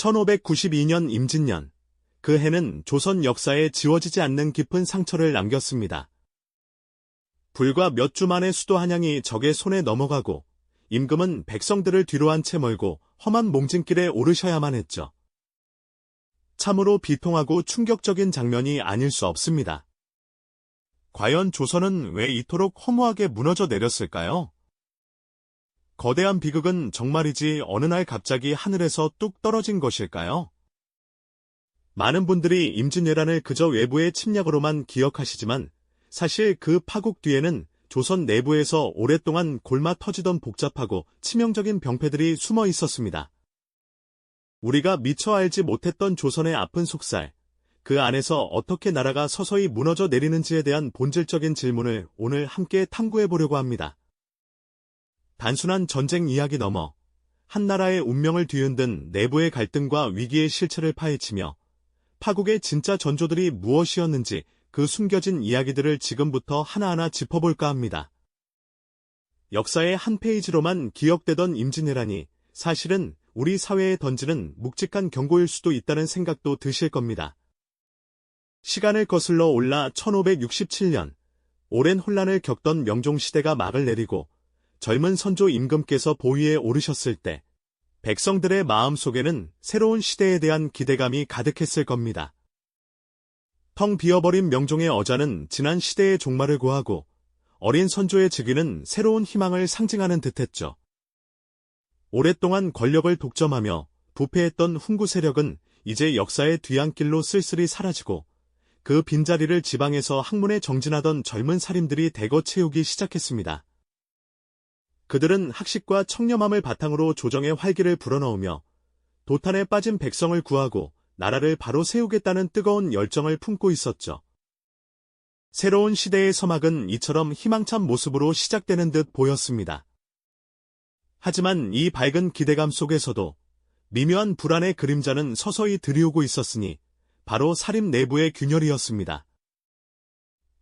1592년 임진년, 그 해는 조선 역사에 지워지지 않는 깊은 상처를 남겼습니다. 불과 몇 주 만에 수도 한양이 적의 손에 넘어가고 임금은 백성들을 뒤로한 채 멀고 험한 몽진길에 오르셔야만 했죠. 참으로 비통하고 충격적인 장면이 아닐 수 없습니다. 과연 조선은 왜 이토록 허무하게 무너져 내렸을까요? 거대한 비극은 정말이지 어느 날 갑자기 하늘에서 뚝 떨어진 것일까요? 많은 분들이 임진왜란을 그저 외부의 침략으로만 기억하시지만 사실 그 파국 뒤에는 조선 내부에서 오랫동안 골마 터지던 복잡하고 치명적인 병폐들이 숨어 있었습니다. 우리가 미처 알지 못했던 조선의 아픈 속살, 그 안에서 어떻게 나라가 서서히 무너져 내리는지에 대한 본질적인 질문을 오늘 함께 탐구해 보려고 합니다. 단순한 전쟁 이야기 넘어 한 나라의 운명을 뒤흔든 내부의 갈등과 위기의 실체를 파헤치며 파국의 진짜 전조들이 무엇이었는지 그 숨겨진 이야기들을 지금부터 하나하나 짚어볼까 합니다. 역사의 한 페이지로만 기억되던 임진왜란이 사실은 우리 사회에 던지는 묵직한 경고일 수도 있다는 생각도 드실 겁니다. 시간을 거슬러 올라 1567년, 오랜 혼란을 겪던 명종시대가 막을 내리고 젊은 선조 임금께서 보위에 오르셨을 때 백성들의 마음속에는 새로운 시대에 대한 기대감이 가득했을 겁니다. 텅 비어버린 명종의 어자는 지난 시대의 종말을 고하고 어린 선조의 즉위는 새로운 희망을 상징하는 듯했죠. 오랫동안 권력을 독점하며 부패했던 훈구 세력은 이제 역사의 뒤안길로 쓸쓸히 사라지고 그 빈자리를 지방에서 학문에 정진하던 젊은 사림들이 대거 채우기 시작했습니다. 그들은 학식과 청렴함을 바탕으로 조정의 활기를 불어넣으며 도탄에 빠진 백성을 구하고 나라를 바로 세우겠다는 뜨거운 열정을 품고 있었죠. 새로운 시대의 서막은 이처럼 희망찬 모습으로 시작되는 듯 보였습니다. 하지만 이 밝은 기대감 속에서도 미묘한 불안의 그림자는 서서히 들이오고 있었으니 바로 사림 내부의 균열이었습니다.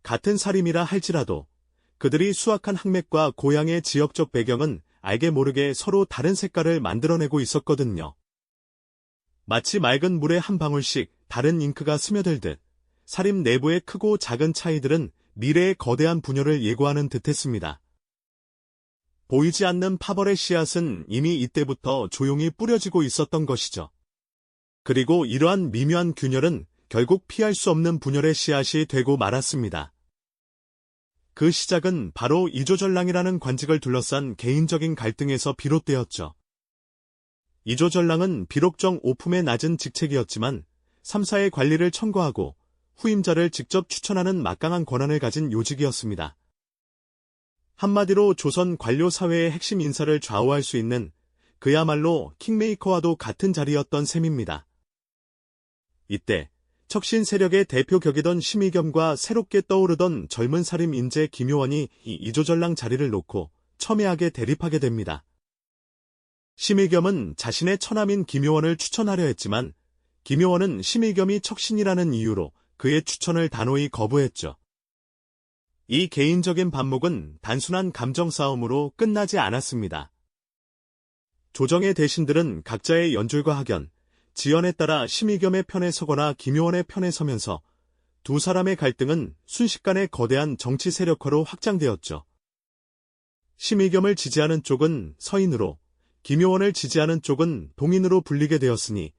같은 사림이라 할지라도 그들이 수확한 학맥과 고향의 지역적 배경은 알게 모르게 서로 다른 색깔을 만들어내고 있었거든요. 마치 맑은 물에 한 방울씩 다른 잉크가 스며들듯 사림 내부의 크고 작은 차이들은 미래의 거대한 분열을 예고하는 듯했습니다. 보이지 않는 파벌의 씨앗은 이미 이때부터 조용히 뿌려지고 있었던 것이죠. 그리고 이러한 미묘한 균열은 결국 피할 수 없는 분열의 씨앗이 되고 말았습니다. 그 시작은 바로 이조전랑이라는 관직을 둘러싼 개인적인 갈등에서 비롯되었죠. 이조전랑은 비록 정 오품의 낮은 직책이었지만 3사의 관리를 청구하고 후임자를 직접 추천하는 막강한 권한을 가진 요직이었습니다. 한마디로 조선 관료 사회의 핵심 인사를 좌우할 수 있는 그야말로 킹메이커와도 같은 자리였던 셈입니다. 이때 척신 세력의 대표 격이던 심의겸과 새롭게 떠오르던 젊은 사림 인재 김효원이 이 이조전랑 자리를 놓고 첨예하게 대립하게 됩니다. 심의겸은 자신의 처남인 김효원을 추천하려 했지만 김효원은 심의겸이 척신이라는 이유로 그의 추천을 단호히 거부했죠. 이 개인적인 반목은 단순한 감정 싸움으로 끝나지 않았습니다. 조정의 대신들은 각자의 연줄과 학연, 지연에 따라 심의겸의 편에 서거나 김효원의 편에 서면서 두 사람의 갈등은 순식간에 거대한 정치 세력화로 확장되었죠. 심의겸을 지지하는 쪽은 서인으로, 김효원을 지지하는 쪽은 동인으로 불리게 되었으니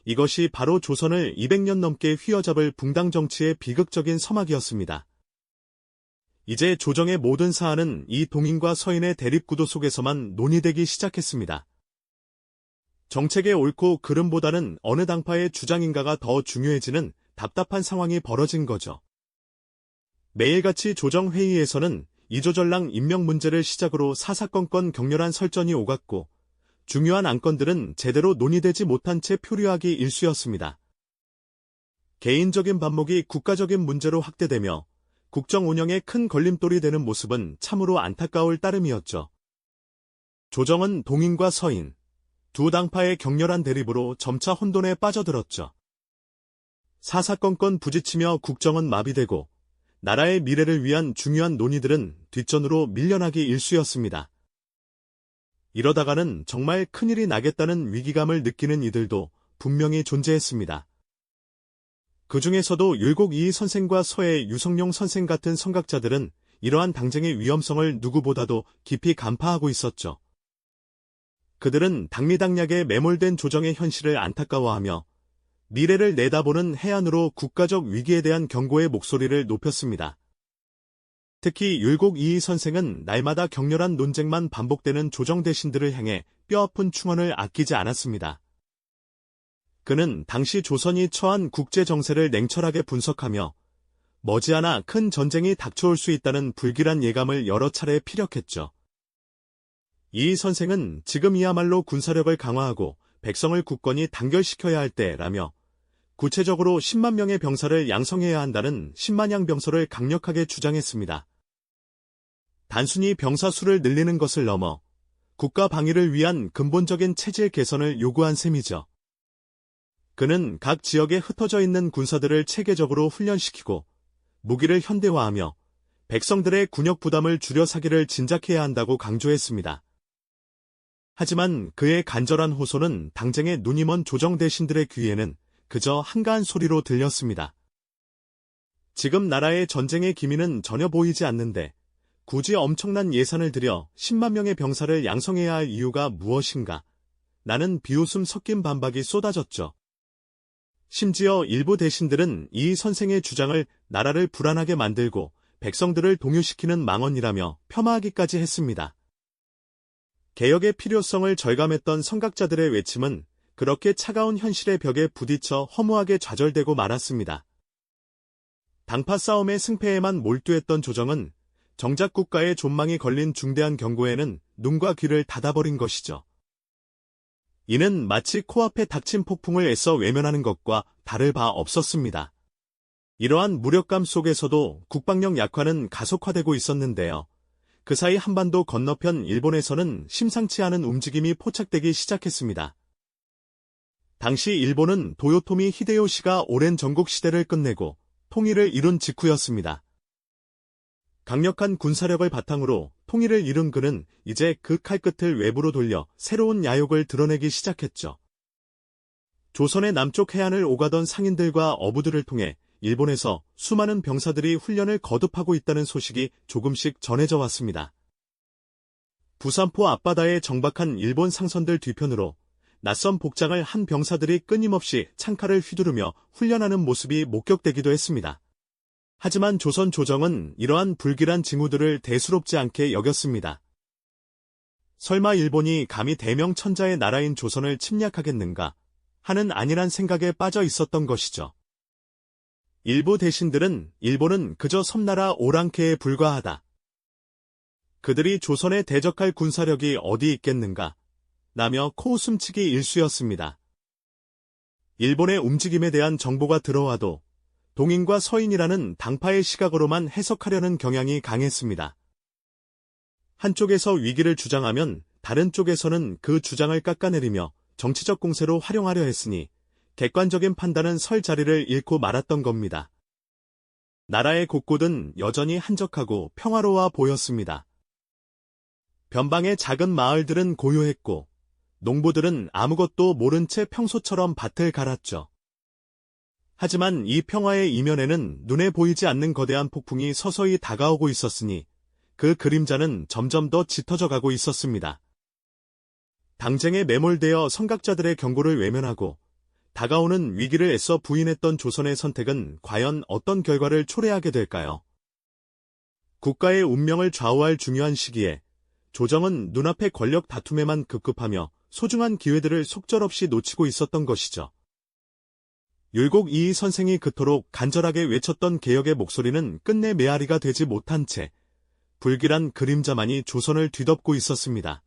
이것이 바로 조선을 200년 넘게 휘어잡을 붕당 정치의 비극적인 서막이었습니다. 이제 조정의 모든 사안은 이 동인과 서인의 대립구도 속에서만 논의되기 시작했습니다. 정책의 옳고 그름보다는 어느 당파의 주장인가가 더 중요해지는 답답한 상황이 벌어진 거죠. 매일같이 조정회의에서는 이조전랑 임명 문제를 시작으로 사사건건 격렬한 설전이 오갔고 중요한 안건들은 제대로 논의되지 못한 채 표류하기 일쑤였습니다. 개인적인 반목이 국가적인 문제로 확대되며 국정 운영에 큰 걸림돌이 되는 모습은 참으로 안타까울 따름이었죠. 조정은 동인과 서인, 두 당파의 격렬한 대립으로 점차 혼돈에 빠져들었죠. 사사건건 부딪히며 국정은 마비되고 나라의 미래를 위한 중요한 논의들은 뒷전으로 밀려나기 일쑤였습니다. 이러다가는 정말 큰일이 나겠다는 위기감을 느끼는 이들도 분명히 존재했습니다. 그 중에서도 율곡 이이 선생과 서해 유성룡 선생 같은 선각자들은 이러한 당쟁의 위험성을 누구보다도 깊이 간파하고 있었죠. 그들은 당리당략에 매몰된 조정의 현실을 안타까워하며 미래를 내다보는 해안으로 국가적 위기에 대한 경고의 목소리를 높였습니다. 특히 율곡 이이 선생은 날마다 격렬한 논쟁만 반복되는 조정 대신들을 향해 뼈아픈 충언을 아끼지 않았습니다. 그는 당시 조선이 처한 국제 정세를 냉철하게 분석하며 머지않아 큰 전쟁이 닥쳐올 수 있다는 불길한 예감을 여러 차례 피력했죠. 이이 선생은 지금이야말로 군사력을 강화하고 백성을 굳건히 단결시켜야 할 때라며 구체적으로 10만 명의 병사를 양성해야 한다는 10만양 병서를 강력하게 주장했습니다. 단순히 병사 수를 늘리는 것을 넘어 국가 방위를 위한 근본적인 체질 개선을 요구한 셈이죠. 그는 각 지역에 흩어져 있는 군사들을 체계적으로 훈련시키고 무기를 현대화하며 백성들의 군역 부담을 줄여 사기를 진작해야 한다고 강조했습니다. 하지만 그의 간절한 호소는 당쟁의 눈이 먼 조정 대신들의 귀에는 그저 한가한 소리로 들렸습니다. 지금 나라의 전쟁의 기미는 전혀 보이지 않는데 굳이 엄청난 예산을 들여 10만 명의 병사를 양성해야 할 이유가 무엇인가? 나는 비웃음 섞인 반박이 쏟아졌죠. 심지어 일부 대신들은 이 선생의 주장을 나라를 불안하게 만들고 백성들을 동요시키는 망언이라며 폄하하기까지 했습니다. 개혁의 필요성을 절감했던 선각자들의 외침은 그렇게 차가운 현실의 벽에 부딪혀 허무하게 좌절되고 말았습니다. 당파 싸움의 승패에만 몰두했던 조정은 정작 국가의 존망이 걸린 중대한 경고에는 눈과 귀를 닫아버린 것이죠. 이는 마치 코앞에 닥친 폭풍을 애써 외면하는 것과 다를 바 없었습니다. 이러한 무력감 속에서도 국방력 약화는 가속화되고 있었는데요. 그 사이 한반도 건너편 일본에서는 심상치 않은 움직임이 포착되기 시작했습니다. 당시 일본은 도요토미 히데요시가 오랜 전국 시대를 끝내고 통일을 이룬 직후였습니다. 강력한 군사력을 바탕으로 통일을 이룬 그는 이제 그 칼끝을 외부로 돌려 새로운 야욕을 드러내기 시작했죠. 조선의 남쪽 해안을 오가던 상인들과 어부들을 통해 일본에서 수많은 병사들이 훈련을 거듭하고 있다는 소식이 조금씩 전해져 왔습니다. 부산포 앞바다에 정박한 일본 상선들 뒤편으로 낯선 복장을 한 병사들이 끊임없이 창칼을 휘두르며 훈련하는 모습이 목격되기도 했습니다. 하지만 조선 조정은 이러한 불길한 징후들을 대수롭지 않게 여겼습니다. 설마 일본이 감히 대명천자의 나라인 조선을 침략하겠는가 하는 안일한 생각에 빠져 있었던 것이죠. 일부 대신들은 일본은 그저 섬나라 오랑캐에 불과하다. 그들이 조선에 대적할 군사력이 어디 있겠는가 라며 코웃음치기 일쑤였습니다. 일본의 움직임에 대한 정보가 들어와도 동인과 서인이라는 당파의 시각으로만 해석하려는 경향이 강했습니다. 한쪽에서 위기를 주장하면 다른 쪽에서는 그 주장을 깎아내리며 정치적 공세로 활용하려 했으니 객관적인 판단은 설 자리를 잃고 말았던 겁니다. 나라의 곳곳은 여전히 한적하고 평화로워 보였습니다. 변방의 작은 마을들은 고요했고 농부들은 아무것도 모른 채 평소처럼 밭을 갈았죠. 하지만 이 평화의 이면에는 눈에 보이지 않는 거대한 폭풍이 서서히 다가오고 있었으니 그 그림자는 점점 더 짙어져 가고 있었습니다. 당쟁에 매몰되어 선각자들의 경고를 외면하고 다가오는 위기를 애써 부인했던 조선의 선택은 과연 어떤 결과를 초래하게 될까요? 국가의 운명을 좌우할 중요한 시기에 조정은 눈앞의 권력 다툼에만 급급하며 소중한 기회들을 속절없이 놓치고 있었던 것이죠. 율곡 이이 선생이 그토록 간절하게 외쳤던 개혁의 목소리는 끝내 메아리가 되지 못한 채 불길한 그림자만이 조선을 뒤덮고 있었습니다.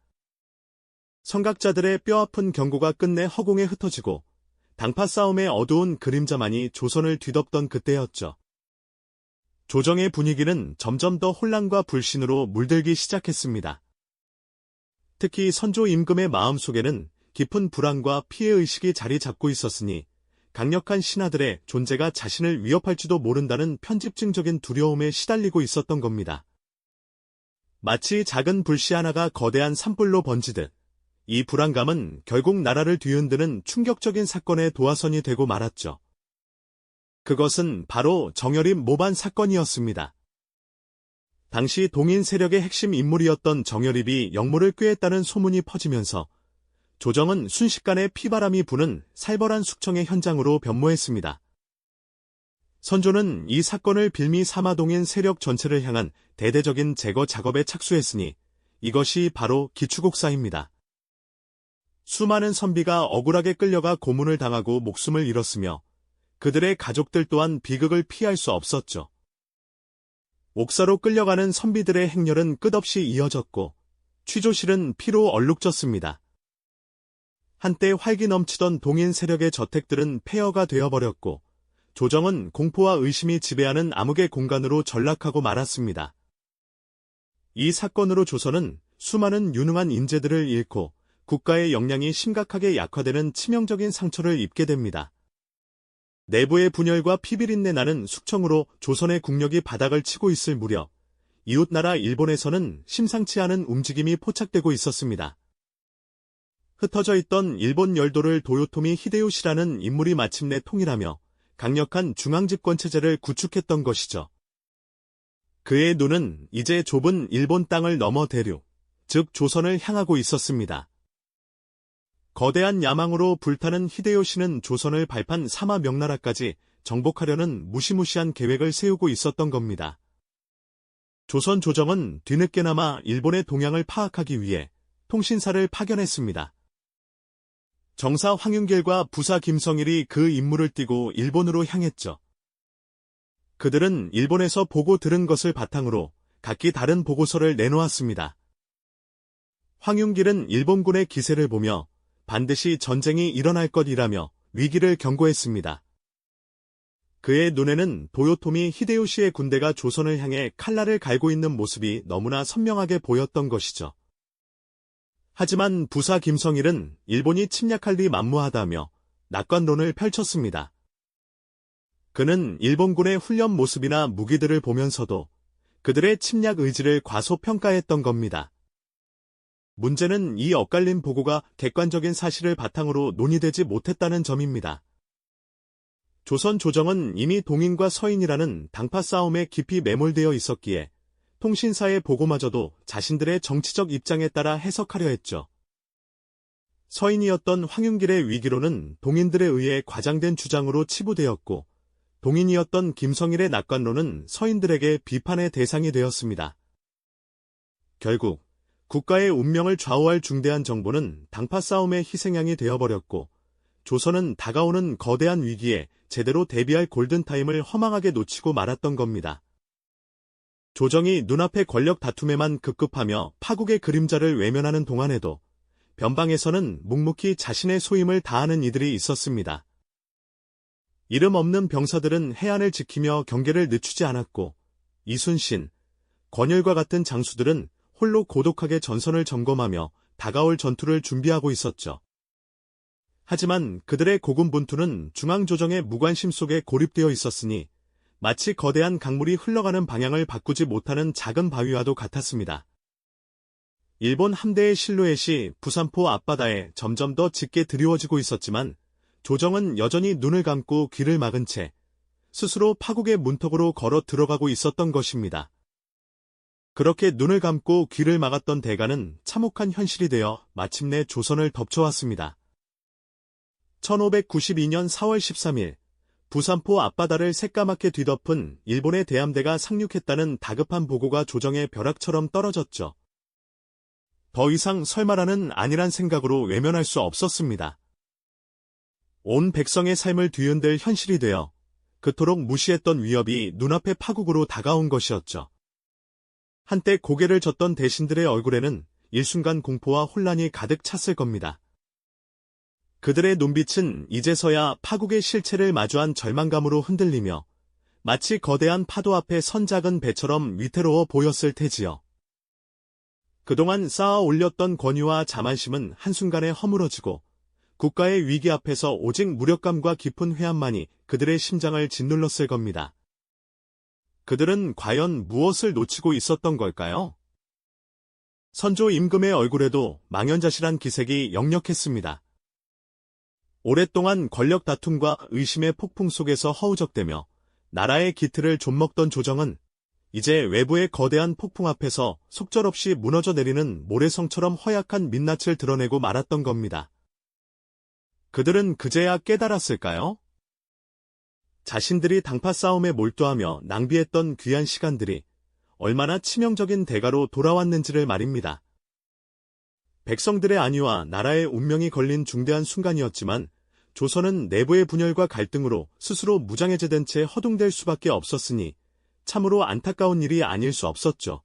선각자들의 뼈아픈 경고가 끝내 허공에 흩어지고 당파 싸움의 어두운 그림자만이 조선을 뒤덮던 그때였죠. 조정의 분위기는 점점 더 혼란과 불신으로 물들기 시작했습니다. 특히 선조 임금의 마음속에는 깊은 불안과 피해의식이 자리 잡고 있었으니 강력한 신하들의 존재가 자신을 위협할지도 모른다는 편집증적인 두려움에 시달리고 있었던 겁니다. 마치 작은 불씨 하나가 거대한 산불로 번지듯 이 불안감은 결국 나라를 뒤흔드는 충격적인 사건의 도화선이 되고 말았죠. 그것은 바로 정여립 모반 사건이었습니다. 당시 동인 세력의 핵심 인물이었던 정여립이 역모를 꾀했다는 소문이 퍼지면서 조정은 순식간에 피바람이 부는 살벌한 숙청의 현장으로 변모했습니다. 선조는 이 사건을 빌미 삼아 동인 세력 전체를 향한 대대적인 제거 작업에 착수했으니 이것이 바로 기축옥사입니다. 수많은 선비가 억울하게 끌려가 고문을 당하고 목숨을 잃었으며 그들의 가족들 또한 비극을 피할 수 없었죠. 옥사로 끌려가는 선비들의 행렬은 끝없이 이어졌고 취조실은 피로 얼룩졌습니다. 한때 활기 넘치던 동인 세력의 저택들은 폐허가 되어버렸고 조정은 공포와 의심이 지배하는 암흑의 공간으로 전락하고 말았습니다. 이 사건으로 조선은 수많은 유능한 인재들을 잃고 국가의 역량이 심각하게 약화되는 치명적인 상처를 입게 됩니다. 내부의 분열과 피비린내 나는 숙청으로 조선의 국력이 바닥을 치고 있을 무렵 이웃나라 일본에서는 심상치 않은 움직임이 포착되고 있었습니다. 흩어져 있던 일본 열도를 도요토미 히데요시라는 인물이 마침내 통일하며 강력한 중앙집권체제를 구축했던 것이죠. 그의 눈은 이제 좁은 일본 땅을 넘어 대륙, 즉 조선을 향하고 있었습니다. 거대한 야망으로 불타는 히데요시는 조선을 발판 사마 명나라까지 정복하려는 무시무시한 계획을 세우고 있었던 겁니다. 조선 조정은 뒤늦게나마 일본의 동향을 파악하기 위해 통신사를 파견했습니다. 정사 황윤길과 부사 김성일이 그 임무를 띠고 일본으로 향했죠. 그들은 일본에서 보고 들은 것을 바탕으로 각기 다른 보고서를 내놓았습니다. 황윤길은 일본군의 기세를 보며 반드시 전쟁이 일어날 것이라며 위기를 경고했습니다. 그의 눈에는 도요토미 히데요시의 군대가 조선을 향해 칼날을 갈고 있는 모습이 너무나 선명하게 보였던 것이죠. 하지만 부사 김성일은 일본이 침략할 리 만무하다며 낙관론을 펼쳤습니다. 그는 일본군의 훈련 모습이나 무기들을 보면서도 그들의 침략 의지를 과소평가했던 겁니다. 문제는 이 엇갈린 보고가 객관적인 사실을 바탕으로 논의되지 못했다는 점입니다. 조선 조정은 이미 동인과 서인이라는 당파 싸움에 깊이 매몰되어 있었기에 통신사의 보고마저도 자신들의 정치적 입장에 따라 해석하려 했죠. 서인이었던 황윤길의 위기론은 동인들에 의해 과장된 주장으로 치부되었고 동인이었던 김성일의 낙관론은 서인들에게 비판의 대상이 되었습니다. 결국 국가의 운명을 좌우할 중대한 정보는 당파 싸움의 희생양이 되어버렸고 조선은 다가오는 거대한 위기에 제대로 대비할 골든타임을 허망하게 놓치고 말았던 겁니다. 조정이 눈앞의 권력 다툼에만 급급하며 파국의 그림자를 외면하는 동안에도 변방에서는 묵묵히 자신의 소임을 다하는 이들이 있었습니다. 이름 없는 병사들은 해안을 지키며 경계를 늦추지 않았고 이순신, 권율과 같은 장수들은 홀로 고독하게 전선을 점검하며 다가올 전투를 준비하고 있었죠. 하지만 그들의 고군분투는 중앙조정의 무관심 속에 고립되어 있었으니 마치 거대한 강물이 흘러가는 방향을 바꾸지 못하는 작은 바위와도 같았습니다. 일본 함대의 실루엣이 부산포 앞바다에 점점 더 짙게 드리워지고 있었지만 조정은 여전히 눈을 감고 귀를 막은 채 스스로 파국의 문턱으로 걸어 들어가고 있었던 것입니다. 그렇게 눈을 감고 귀를 막았던 대가는 참혹한 현실이 되어 마침내 조선을 덮쳐왔습니다. 1592년 4월 13일 부산포 앞바다를 새까맣게 뒤덮은 일본의 대함대가 상륙했다는 다급한 보고가 조정의 벼락처럼 떨어졌죠. 더 이상 설마라는 아니란 생각으로 외면할 수 없었습니다. 온 백성의 삶을 뒤흔들 현실이 되어 그토록 무시했던 위협이 눈앞의 파국으로 다가온 것이었죠. 한때 고개를 젓던 대신들의 얼굴에는 일순간 공포와 혼란이 가득 찼을 겁니다. 그들의 눈빛은 이제서야 파국의 실체를 마주한 절망감으로 흔들리며 마치 거대한 파도 앞에 선 작은 배처럼 위태로워 보였을 테지요. 그동안 쌓아 올렸던 권위와 자만심은 한순간에 허물어지고 국가의 위기 앞에서 오직 무력감과 깊은 회한만이 그들의 심장을 짓눌렀을 겁니다. 그들은 과연 무엇을 놓치고 있었던 걸까요? 선조 임금의 얼굴에도 망연자실한 기색이 역력했습니다. 오랫동안 권력 다툼과 의심의 폭풍 속에서 허우적대며 나라의 기틀을 좀먹던 조정은 이제 외부의 거대한 폭풍 앞에서 속절없이 무너져 내리는 모래성처럼 허약한 민낯을 드러내고 말았던 겁니다. 그들은 그제야 깨달았을까요? 자신들이 당파 싸움에 몰두하며 낭비했던 귀한 시간들이 얼마나 치명적인 대가로 돌아왔는지를 말입니다. 백성들의 안위와 나라의 운명이 걸린 중대한 순간이었지만 조선은 내부의 분열과 갈등으로 스스로 무장해제된 채 허둥댈 수밖에 없었으니 참으로 안타까운 일이 아닐 수 없었죠.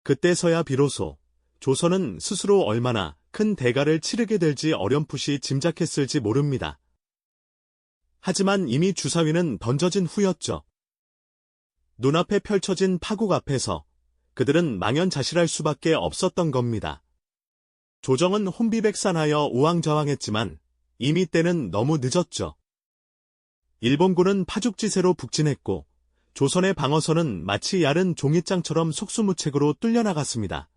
그때서야 비로소 조선은 스스로 얼마나 큰 대가를 치르게 될지 어렴풋이 짐작했을지 모릅니다. 하지만 이미 주사위는 던져진 후였죠. 눈앞에 펼쳐진 파국 앞에서 그들은 망연자실할 수밖에 없었던 겁니다. 조정은 혼비백산하여 우왕좌왕했지만 이미 때는 너무 늦었죠. 일본군은 파죽지세로 북진했고 조선의 방어선은 마치 야른 종잇장처럼 속수무책으로 뚫려나갔습니다.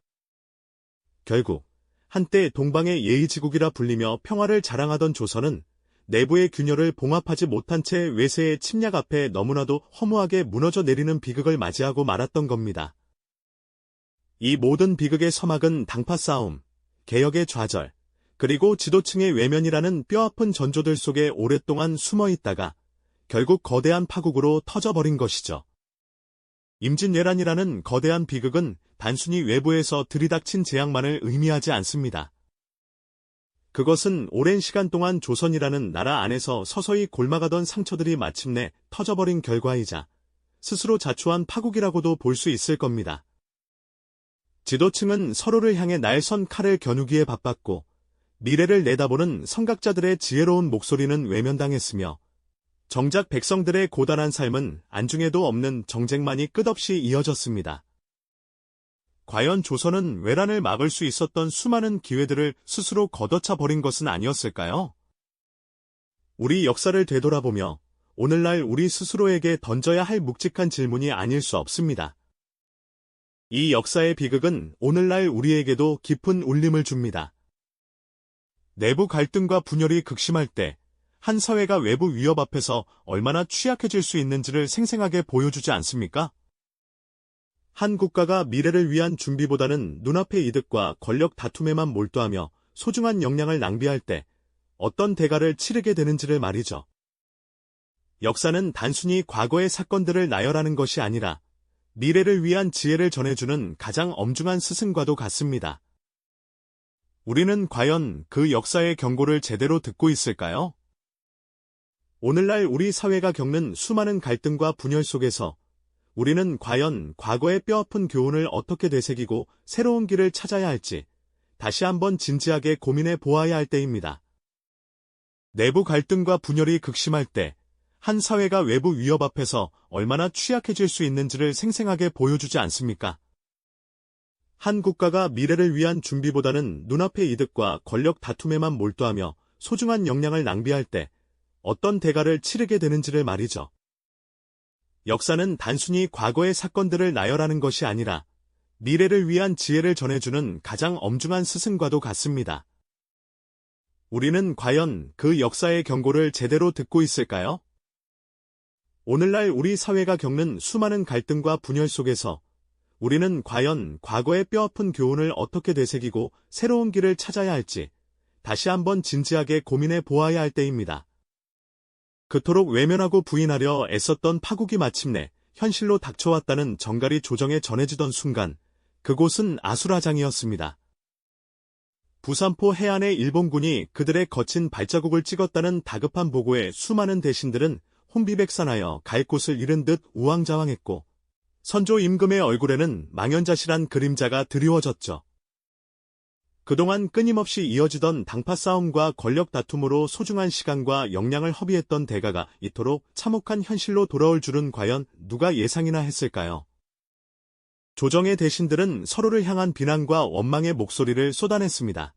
결국 한때 동방의 예의지국이라 불리며 평화를 자랑하던 조선은 내부의 균열을 봉합하지 못한 채 외세의 침략 앞에 너무나도 허무하게 무너져 내리는 비극을 맞이하고 말았던 겁니다. 이 모든 비극의 서막은 당파 싸움, 개혁의 좌절, 그리고 지도층의 외면이라는 뼈아픈 전조들 속에 오랫동안 숨어 있다가 결국 거대한 파국으로 터져버린 것이죠. 임진왜란이라는 거대한 비극은 단순히 외부에서 들이닥친 재앙만을 의미하지 않습니다. 그것은 오랜 시간 동안 조선이라는 나라 안에서 서서히 골마가던 상처들이 마침내 터져버린 결과이자 스스로 자초한 파국이라고도 볼 수 있을 겁니다. 지도층은 서로를 향해 날선 칼을 겨누기에 바빴고 미래를 내다보는 선각자들의 지혜로운 목소리는 외면당했으며 정작 백성들의 고단한 삶은 안중에도 없는 정쟁만이 끝없이 이어졌습니다. 과연 조선은 외란을 막을 수 있었던 수많은 기회들을 스스로 걷어차 버린 것은 아니었을까요? 우리 역사를 되돌아보며 오늘날 우리 스스로에게 던져야 할 묵직한 질문이 아닐 수 없습니다. 이 역사의 비극은 오늘날 우리에게도 깊은 울림을 줍니다. 내부 갈등과 분열이 극심할 때 한 사회가 외부 위협 앞에서 얼마나 취약해질 수 있는지를 생생하게 보여주지 않습니까? 한 국가가 미래를 위한 준비보다는 눈앞의 이득과 권력 다툼에만 몰두하며 소중한 역량을 낭비할 때 어떤 대가를 치르게 되는지를 말이죠. 역사는 단순히 과거의 사건들을 나열하는 것이 아니라 미래를 위한 지혜를 전해주는 가장 엄중한 스승과도 같습니다. 우리는 과연 그 역사의 경고를 제대로 듣고 있을까요? 오늘날 우리 사회가 겪는 수많은 갈등과 분열 속에서 우리는 과연 과거의 뼈아픈 교훈을 어떻게 되새기고 새로운 길을 찾아야 할지 다시 한번 진지하게 고민해 보아야 할 때입니다. 내부 갈등과 분열이 극심할 때 한 사회가 외부 위협 앞에서 얼마나 취약해질 수 있는지를 생생하게 보여주지 않습니까? 한 국가가 미래를 위한 준비보다는 눈앞의 이득과 권력 다툼에만 몰두하며 소중한 역량을 낭비할 때 어떤 대가를 치르게 되는지를 말이죠. 역사는 단순히 과거의 사건들을 나열하는 것이 아니라 미래를 위한 지혜를 전해주는 가장 엄중한 스승과도 같습니다. 우리는 과연 그 역사의 경고를 제대로 듣고 있을까요? 오늘날 우리 사회가 겪는 수많은 갈등과 분열 속에서 우리는 과연 과거의 뼈아픈 교훈을 어떻게 되새기고 새로운 길을 찾아야 할지 다시 한번 진지하게 고민해 보아야 할 때입니다. 그토록 외면하고 부인하려 애썼던 파국이 마침내 현실로 닥쳐왔다는 정갈이 조정에 전해지던 순간 그곳은 아수라장이었습니다. 부산포 해안의 일본군이 그들의 거친 발자국을 찍었다는 다급한 보고에 수많은 대신들은 혼비백산하여 갈 곳을 잃은 듯 우왕좌왕했고 선조 임금의 얼굴에는 망연자실한 그림자가 드리워졌죠. 그동안 끊임없이 이어지던 당파 싸움과 권력 다툼으로 소중한 시간과 역량을 허비했던 대가가 이토록 참혹한 현실로 돌아올 줄은 과연 누가 예상이나 했을까요? 조정의 대신들은 서로를 향한 비난과 원망의 목소리를 쏟아냈습니다.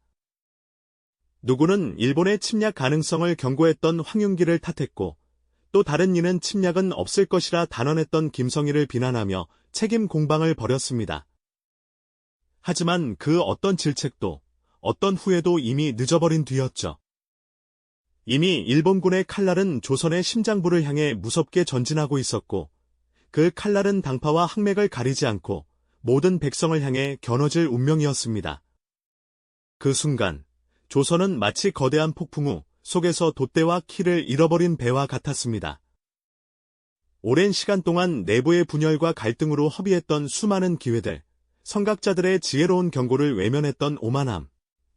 누구는 일본의 침략 가능성을 경고했던 황윤기를 탓했고 또 다른 이는 침략은 없을 것이라 단언했던 김성희를 비난하며 책임 공방을 벌였습니다. 하지만 그 어떤 질책도, 어떤 후회도 이미 늦어버린 뒤였죠. 이미 일본군의 칼날은 조선의 심장부를 향해 무섭게 전진하고 있었고, 그 칼날은 당파와 항맥을 가리지 않고 모든 백성을 향해 겨눠질 운명이었습니다. 그 순간, 조선은 마치 거대한 폭풍우 속에서 돛대와 키를 잃어버린 배와 같았습니다. 오랜 시간 동안 내부의 분열과 갈등으로 허비했던 수많은 기회들, 선각자들의 지혜로운 경고를 외면했던 오만함,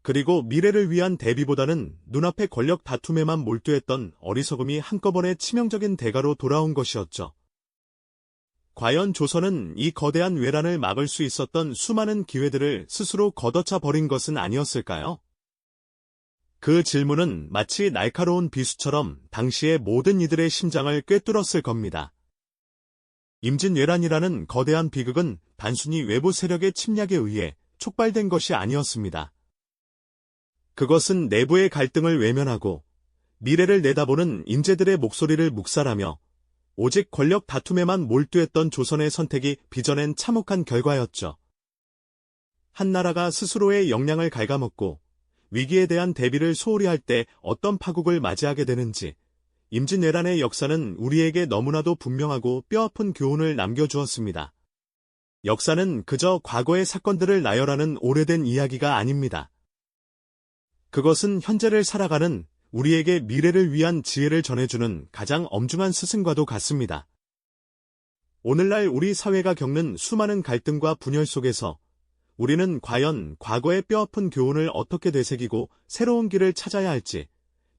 그리고 미래를 위한 대비보다는 눈앞의 권력 다툼에만 몰두했던 어리석음이 한꺼번에 치명적인 대가로 돌아온 것이었죠. 과연 조선은 이 거대한 외란을 막을 수 있었던 수많은 기회들을 스스로 걷어차 버린 것은 아니었을까요? 그 질문은 마치 날카로운 비수처럼 당시의 모든 이들의 심장을 꿰뚫었을 겁니다. 임진왜란이라는 거대한 비극은 단순히 외부 세력의 침략에 의해 촉발된 것이 아니었습니다. 그것은 내부의 갈등을 외면하고 미래를 내다보는 인재들의 목소리를 묵살하며 오직 권력 다툼에만 몰두했던 조선의 선택이 빚어낸 참혹한 결과였죠. 한 나라가 스스로의 역량을 갉아먹고 위기에 대한 대비를 소홀히 할 때 어떤 파국을 맞이하게 되는지 임진왜란의 역사는 우리에게 너무나도 분명하고 뼈아픈 교훈을 남겨주었습니다. 역사는 그저 과거의 사건들을 나열하는 오래된 이야기가 아닙니다. 그것은 현재를 살아가는 우리에게 미래를 위한 지혜를 전해주는 가장 엄중한 스승과도 같습니다. 오늘날 우리 사회가 겪는 수많은 갈등과 분열 속에서 우리는 과연 과거의 뼈아픈 교훈을 어떻게 되새기고 새로운 길을 찾아야 할지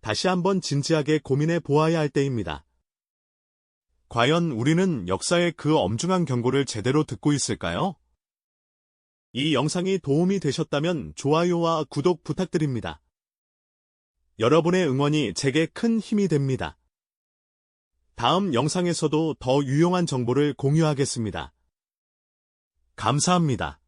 다시 한번 진지하게 고민해 보아야 할 때입니다. 과연 우리는 역사의 그 엄중한 경고를 제대로 듣고 있을까요? 이 영상이 도움이 되셨다면 좋아요와 구독 부탁드립니다. 여러분의 응원이 제게 큰 힘이 됩니다. 다음 영상에서도 더 유용한 정보를 공유하겠습니다. 감사합니다.